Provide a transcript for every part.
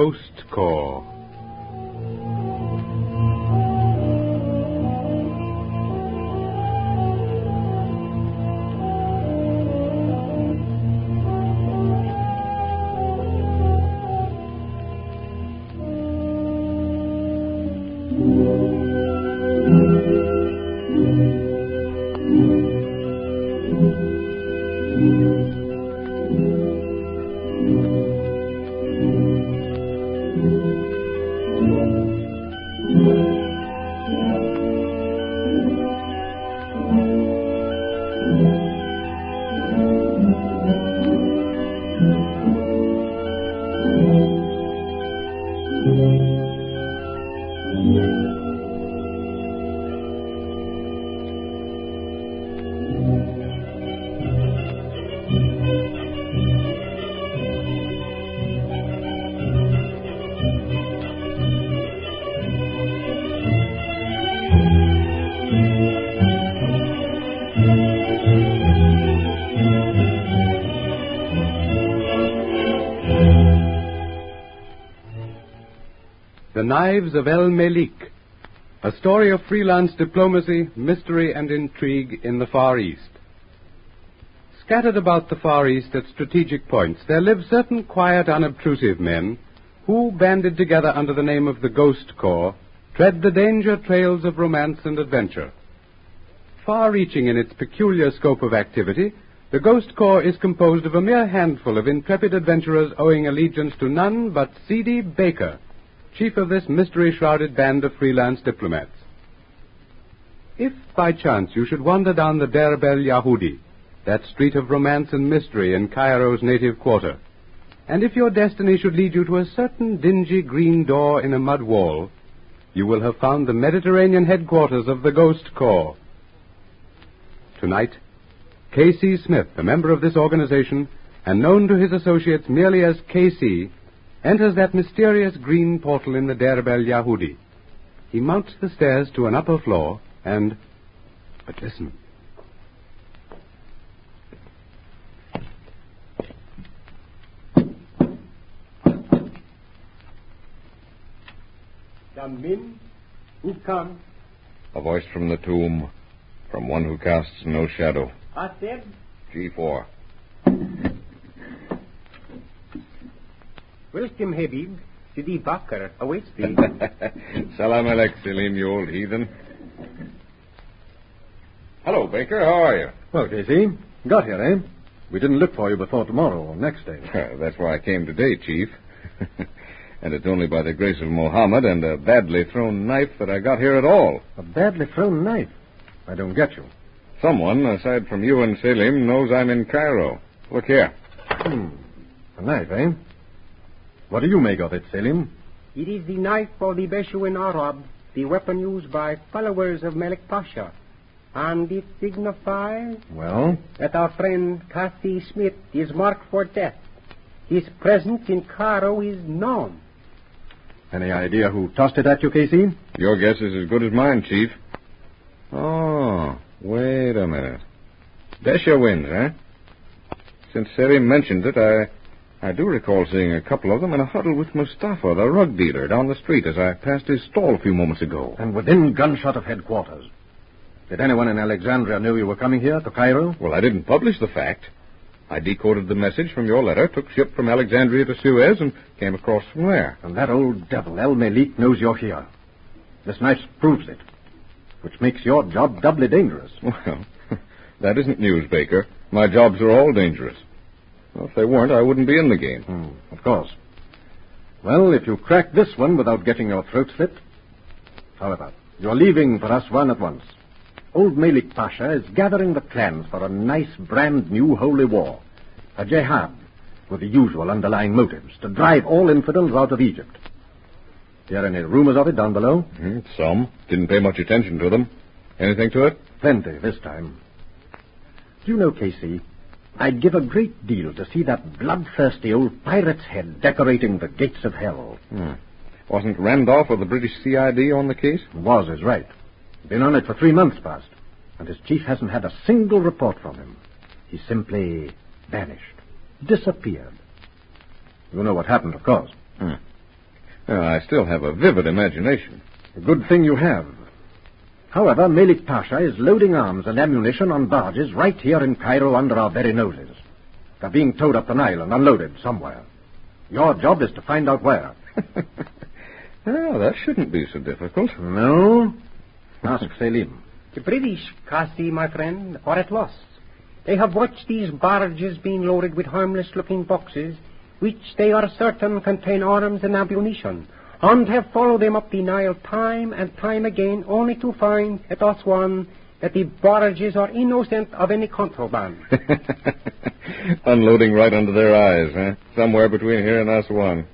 Ghost Corps. The Knives of Malek, a story of freelance diplomacy, mystery, and intrigue in the Far East. Scattered about the Far East at strategic points, there live certain quiet, unobtrusive men who, banded together under the name of the Ghost Corps, tread the danger trails of romance and adventure. Far-reaching in its peculiar scope of activity, the Ghost Corps is composed of a mere handful of intrepid adventurers owing allegiance to none but C.D. Baker, chief of this mystery-shrouded band of freelance diplomats. If, by chance, you should wander down the Derb el-Yahudi, that street of romance and mystery in Cairo's native quarter, and if your destiny should lead you to a certain dingy green door in a mud wall, you will have found the Mediterranean headquarters of the Ghost Corps. Tonight, K.C. Smith, a member of this organization, and known to his associates merely as K.C., enters that mysterious green portal in the Derb el-Yahudi. He mounts the stairs to an upper floor and... But listen. Come in. Who comes? A voice from the tomb, from one who casts no shadow. Asib? G4. Welcome, Habib. Sidi Bakr awaits thee. Salam alek, Selim, you old heathen. Hello, Baker. How are you? Well, Casey, got here, eh? We didn't look for you before tomorrow or next day. That's why I came today, Chief. And it's only by the grace of Mohammed and a badly thrown knife that I got here at all. A badly thrown knife? I don't get you. Someone, aside from you and Selim, knows I'm in Cairo. Look here. A knife, eh? What do you make of it, Selim? It is the knife for the Beshuin Arab, the weapon used by followers of Malek Pasha. And it signifies... Well? That our friend Cassie Smith is marked for death. His presence in Cairo is known. Any idea who tossed it at you, Casey? Your guess is as good as mine, Chief. Oh, wait a minute. Besha wins, eh? Since Selim mentioned it, I do recall seeing a couple of them in a huddle with Mustafa, the rug dealer, down the street as I passed his stall a few moments ago. And within gunshot of headquarters. Did anyone in Alexandria know you were coming here to Cairo? Well, I didn't publish the fact. I decoded the message from your letter, took ship from Alexandria to Suez, and came across from there. And that old devil, Malek, knows you're here. This knife proves it, which makes your job doubly dangerous. Well, that isn't news, Baker. My jobs are all dangerous. Well, if they weren't, I wouldn't be in the game. Of course. Well, if you crack this one without getting your throat slit... However, you're leaving for Aswan at once. Old Malek Pasha is gathering the clans for a nice, brand-new holy war. A jihad, with the usual underlying motives, to drive all infidels out of Egypt. Hear any rumors of it down below? Some. Didn't pay much attention to them. Anything to it? Plenty this time. Do you know, Casey, I'd give a great deal to see that bloodthirsty old pirate's head decorating the gates of hell. Wasn't Randolph of the British CID on the case? Was is right. Been on it for 3 months past, and his chief hasn't had a single report from him. He simply vanished, disappeared. You know what happened, of course. Well, I still have a vivid imagination. A good thing you have. However, Malek Pasha is loading arms and ammunition on barges right here in Cairo under our very noses. They're being towed up the Nile and unloaded somewhere. Your job is to find out where. Well, that shouldn't be so difficult. No? Ask Selim. The British, Kasi, my friend, are at loss. They have watched these barges being loaded with harmless-looking boxes, which they are certain contain arms and ammunition, and have followed them up the Nile time and time again, only to find at Aswan that the barges are innocent of any contraband. Unloading right under their eyes, huh? Somewhere between here and Aswan.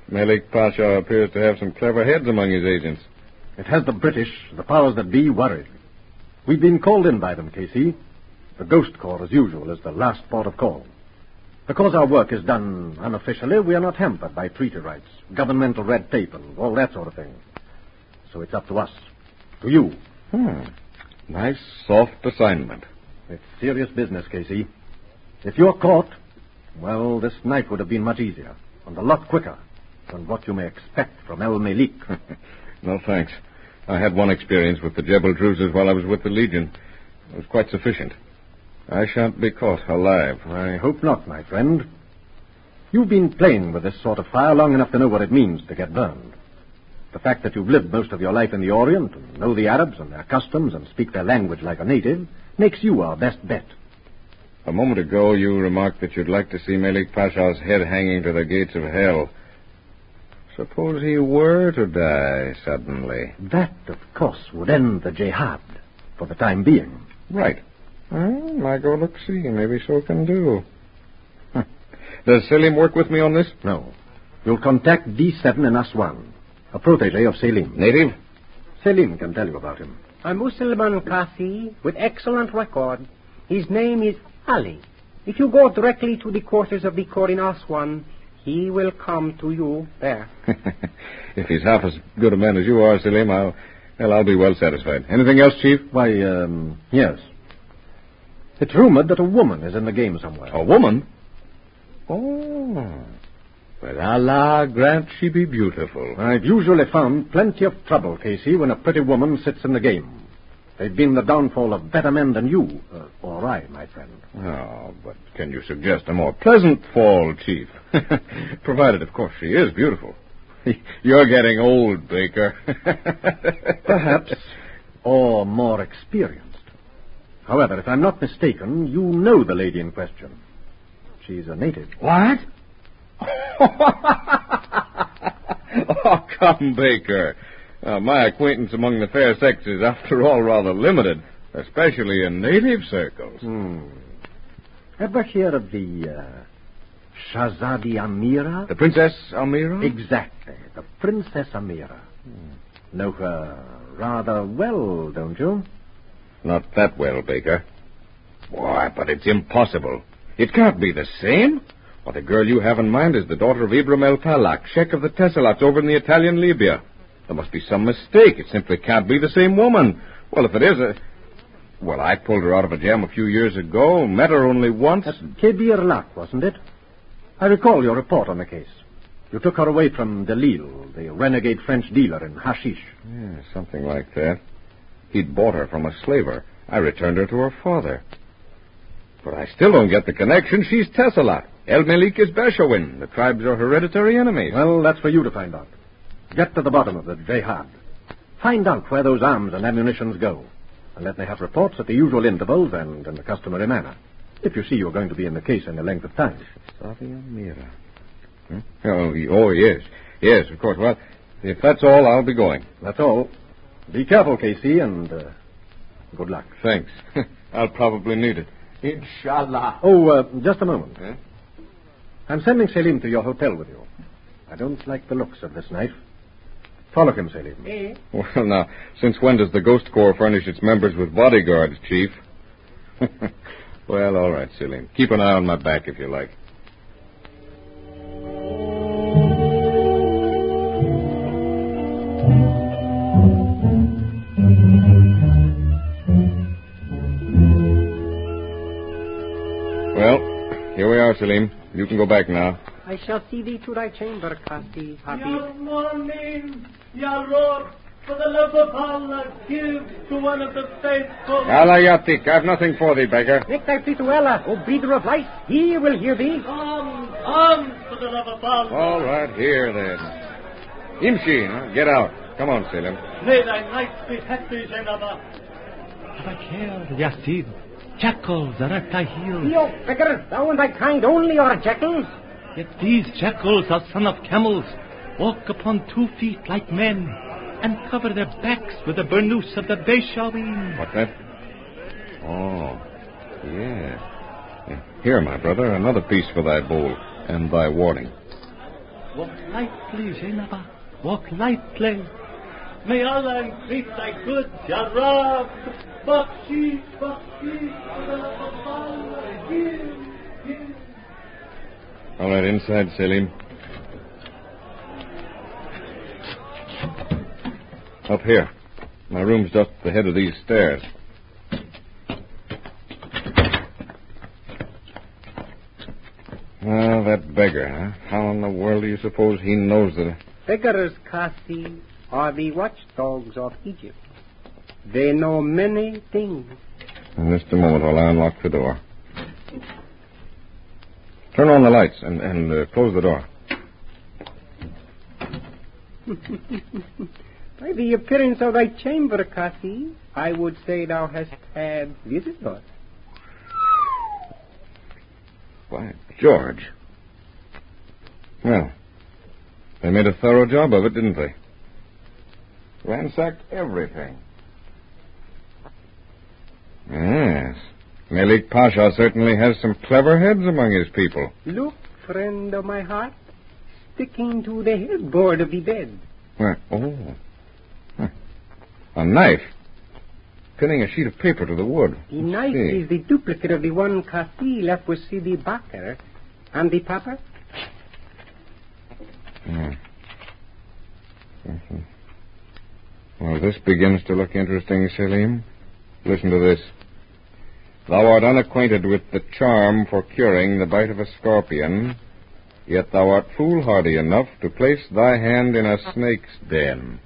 Malek Pasha appears to have some clever heads among his agents. It has the British, the powers that be, worried. We've been called in by them, Casey. The Ghost Corps, as usual, is the last port of call. Because our work is done unofficially, we are not hampered by treaty rights, governmental red tape, and all that sort of thing. So it's up to us. To you. Nice, soft assignment. It's serious business, Casey. If you're caught, well, this night would have been much easier, and a lot quicker than what you may expect from El Malik. No, thanks. I had one experience with the Jebel Druzes while I was with the Legion. It was quite sufficient. I shan't be caught alive. I hope not, my friend. You've been playing with this sort of fire long enough to know what it means to get burned. The fact that you've lived most of your life in the Orient and know the Arabs and their customs and speak their language like a native makes you our best bet. A moment ago, you remarked that you'd like to see Malek Pasha's head hanging to the gates of hell. Suppose he were to die suddenly. That, of course, would end the jihad for the time being. Right. Well, might go look-see. Maybe so can do. Does Selim work with me on this? No. You'll contact D7 in Aswan, a protege of Selim. Native? Selim can tell you about him. A Muslim Kasi with excellent record. His name is Ali. If you go directly to the quarters of the Corps in Aswan, he will come to you there. If he's half as good a man as you are, Selim, I'll be well satisfied. Anything else, Chief? Why, yes. It's rumored that a woman is in the game somewhere. A woman? Oh. Well, Allah grant she be beautiful. I've usually found plenty of trouble, Casey, when a pretty woman sits in the game. They've been the downfall of better men than you, or I, my friend. Oh, but can you suggest a more pleasant fall, Chief? Provided, of course, she is beautiful. You're getting old, Baker. Perhaps, or more experienced. However, if I'm not mistaken, you know the lady in question. She's a native. What? Oh, come, Baker. My acquaintance among the fair sex is, after all, rather limited, especially in native circles. Ever hear of the Shahzadi Amira? The Princess Amira? Exactly, the Princess Amira. Know her rather well, don't you? Not that well, Baker. Why, but it's impossible. It can't be the same. Well, the girl you have in mind is the daughter of Ibrahim el-Talak, Sheikh of the Tesselats over in the Italian Libya. There must be some mistake. It simply can't be the same woman. Well, if it is Well, I pulled her out of a jam a few years ago, met her only once. At Kebir Lak, wasn't it? I recall your report on the case. You took her away from Delil, the renegade French dealer in hashish. Yeah, something like that. He'd bought her from a slaver. I returned her to her father. But I still don't get the connection. She's Tesselat. El Malik is Beshawin. The tribes are hereditary enemies. Well, that's for you to find out. Get to the bottom of the jihad. Find out where those arms and ammunitions go. And let me have reports at the usual intervals and in the customary manner. If you see you're going to be in the case any length of time. Mira. Oh, yes. Yes, of course. Well, if that's all, I'll be going. That's all. Be careful, Casey, and good luck. Thanks. I'll probably need it. Inshallah. Oh, just a moment. I'm sending Selim to your hotel with you. I don't like the looks of this knife. Follow him, Selim. Well, now, since when does the Ghost Corps furnish its members with bodyguards, Chief? Well, all right, Selim. Keep an eye on my back if you like. Well, here we are, Selim. You can go back now. I shall see thee to thy chamber, Casti, Habib. Your morning, your Lord, for the love of Allah, give to one of the faithful. Alayatik, I've nothing for thee, beggar. Make thy plea to Allah, O breather of life. He will hear thee. On, for the love of Allah. All right, here then. Imshi, get out. Come on, Selim. May thy night be happy, Zainaba. Have a care, Yassid. Jackals are at thy heels. Yo, beggar, thou and thy kind only are jackals. Yet these jackals are son of camels, walk upon 2 feet like men, and cover their backs with the burnous of the Beshaween. What's that? Oh, yeah. Here, my brother, another piece for thy bowl and thy warning. Walk lightly, Zainaba. Walk lightly. May Allah increase thy goods, Ya Rab. Bakshish, for the love of Allah, give. All right, inside, Selim. Up here. My room's just at the head of these stairs. Well, that beggar, huh? How in the world do you suppose he knows that... Beggars, Casti, are the watchdogs of Egypt. They know many things. In just a moment while I unlock the door. Turn on the lights and close the door. By the appearance of thy chamber, Casti, I would say thou hast had visitors. By George. Well, they made a thorough job of it, didn't they? Ransacked everything. Yes. Malik Pasha certainly has some clever heads among his people. Look, friend of my heart, sticking to the headboard of the bed. Where? Oh. Huh. A knife. Pinning a sheet of paper to the wood. The knife is the duplicate of the one Casti left with Sidi Bakr. And the papa? Mm-hmm. Well, this begins to look interesting, Selim. Listen to this. Thou art unacquainted with the charm for curing the bite of a scorpion, yet thou art foolhardy enough to place thy hand in a snake's den.